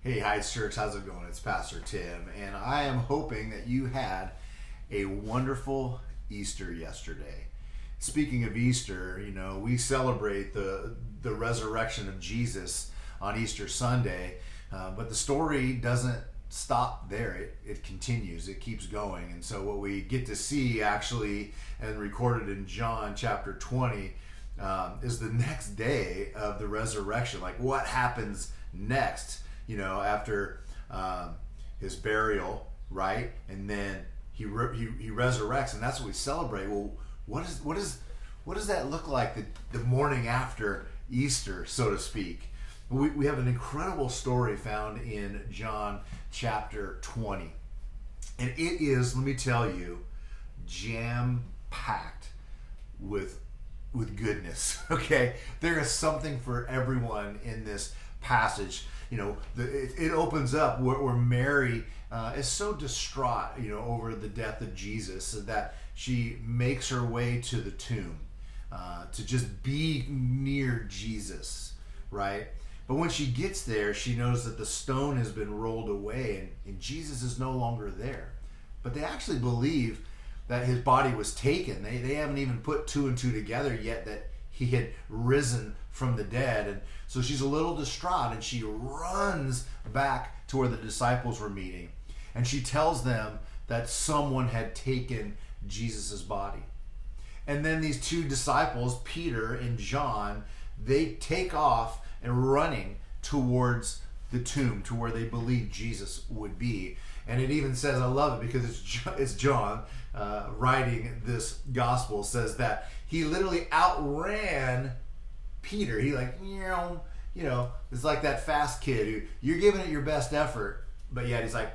Hey, Heights Church, how's it going? It's Pastor Tim, and I am hoping that you had a wonderful Easter yesterday. Speaking of Easter, we celebrate the resurrection of Jesus on Easter Sunday, but the story doesn't stop there. It continues, it keeps going. And so, what we get to see actually, and recorded in John chapter 20, is the next day of the resurrection. Like, what happens next? After his burial, right? And then he resurrects, and that's what we celebrate. Well, what does that look like the morning after Easter, so to speak? We have an incredible story found in John chapter 20, and it is, let me tell you, jam-packed with goodness. Okay, there is something for everyone in this passage. It opens up where Mary is so distraught, over the death of Jesus, that she makes her way to the tomb to just be near Jesus, right? But when she gets there, she knows that the stone has been rolled away and Jesus is no longer there. But they actually believe that his body was taken. They haven't even put two and two together yet that he had risen from the dead. And so she's a little distraught, and she runs back to where the disciples were meeting, and she tells them that someone had taken Jesus's body. And then these two disciples, Peter and John, they take off and running towards the tomb, to where they believe Jesus would be. And it even says, I love it because it's John writing this gospel, says that he literally outran Peter. He it's like that fast kid who you're giving it your best effort, but yet he's like,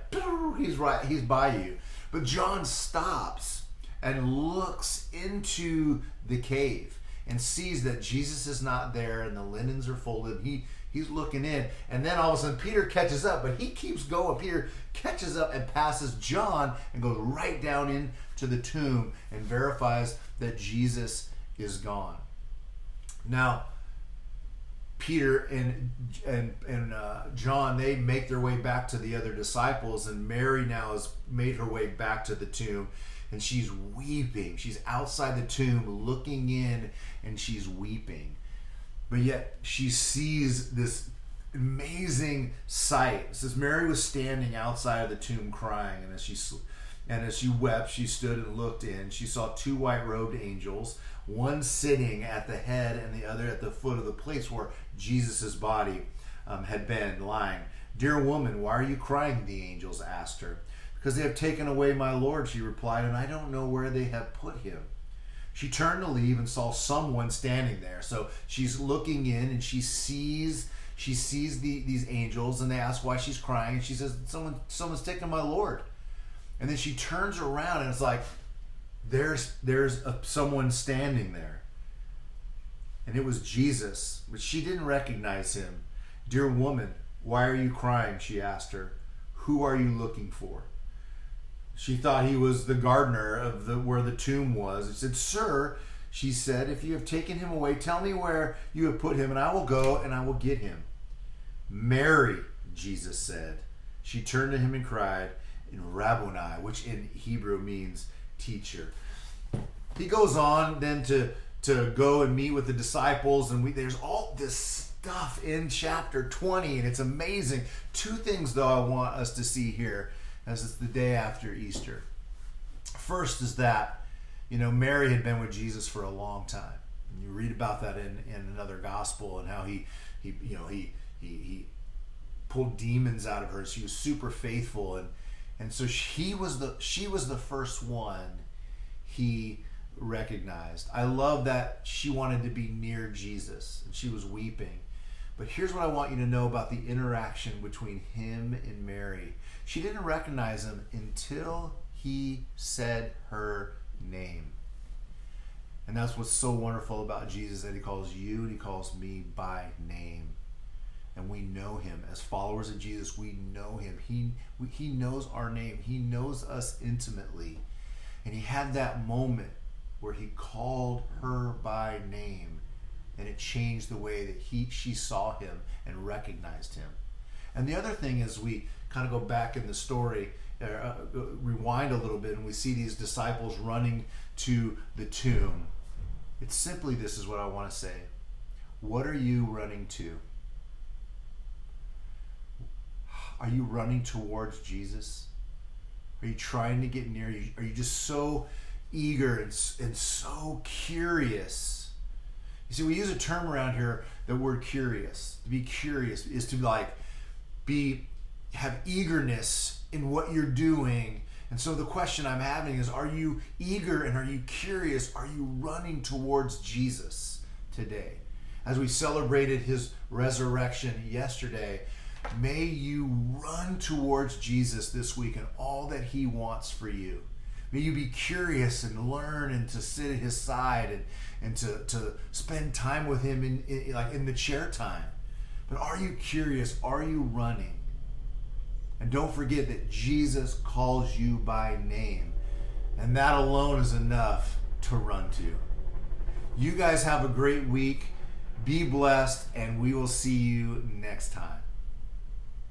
he's right, he's by you. But John stops and looks into the cave and sees that Jesus is not there and the linens are folded. He's looking in, and then all of a sudden Peter catches up, but he keeps going. Peter catches up and passes John and goes right down into the tomb and verifies that Jesus is gone. Now, Peter and John, they make their way back to the other disciples, and Mary now has made her way back to the tomb, and she's weeping. She's outside the tomb looking in, and she's weeping. But yet she sees this amazing sight. It says Mary was standing outside of the tomb crying, and as she wept, she stood and looked in. She saw two white-robed angels, one sitting at the head and the other at the foot of the place where Jesus' body had been lying. "Dear woman, why are you crying?" the angels asked her. "Because they have taken away my Lord," she replied, "and I don't know where they have put him." She turned to leave and saw someone standing there. So she's looking in, and she sees these angels, and they ask why she's crying, and she says, someone's taken my Lord. And then she turns around, and it's like there's someone standing there, and it was Jesus, but she didn't recognize him. "Dear woman, why are you crying?" she asked her. "Who are you looking for?" She thought he was the gardener of where the tomb was. He said, "Sir," she said, "if you have taken him away, tell me where you have put him, and I will go and I will get him." "Mary," Jesus said. She turned to him and cried in Rabboni, which in Hebrew means teacher. He goes on then to go and meet with the disciples, and there's all this stuff in chapter 20, and it's amazing. Two things, though, I want us to see here as it's the day after Easter. First is that, Mary had been with Jesus for a long time. And you read about that in another gospel, and how he pulled demons out of her. She was super faithful, and so she was the first one he recognized. I love that she wanted to be near Jesus, and she was weeping. But here's what I want you to know about the interaction between him and Mary. She didn't recognize him until he said her name. And that's what's so wonderful about Jesus, that he calls you and he calls me by name. And we know him. As followers of Jesus, we know him. He knows our name. He knows us intimately. And he had that moment where he called her by name, and it changed the way that she saw him and recognized him. And the other thing is, we kind of go back in the story, rewind a little bit, and we see these disciples running to the tomb. It's simply, this is what I want to say. What are you running to? Are you running towards Jesus? Are you trying to get near? Are you just so eager and so curious? You see, we use a term around here, the word curious. To be curious is to have eagerness in what you're doing. And so the question I'm having is, are you eager and are you curious? Are you running towards Jesus today? As we celebrated his resurrection yesterday, may you run towards Jesus this week and all that he wants for you. May you be curious and learn and to sit at his side and to spend time with him in the chair time. But are you curious? Are you running? And don't forget that Jesus calls you by name. And that alone is enough to run to. You guys have a great week. Be blessed, and we will see you next time.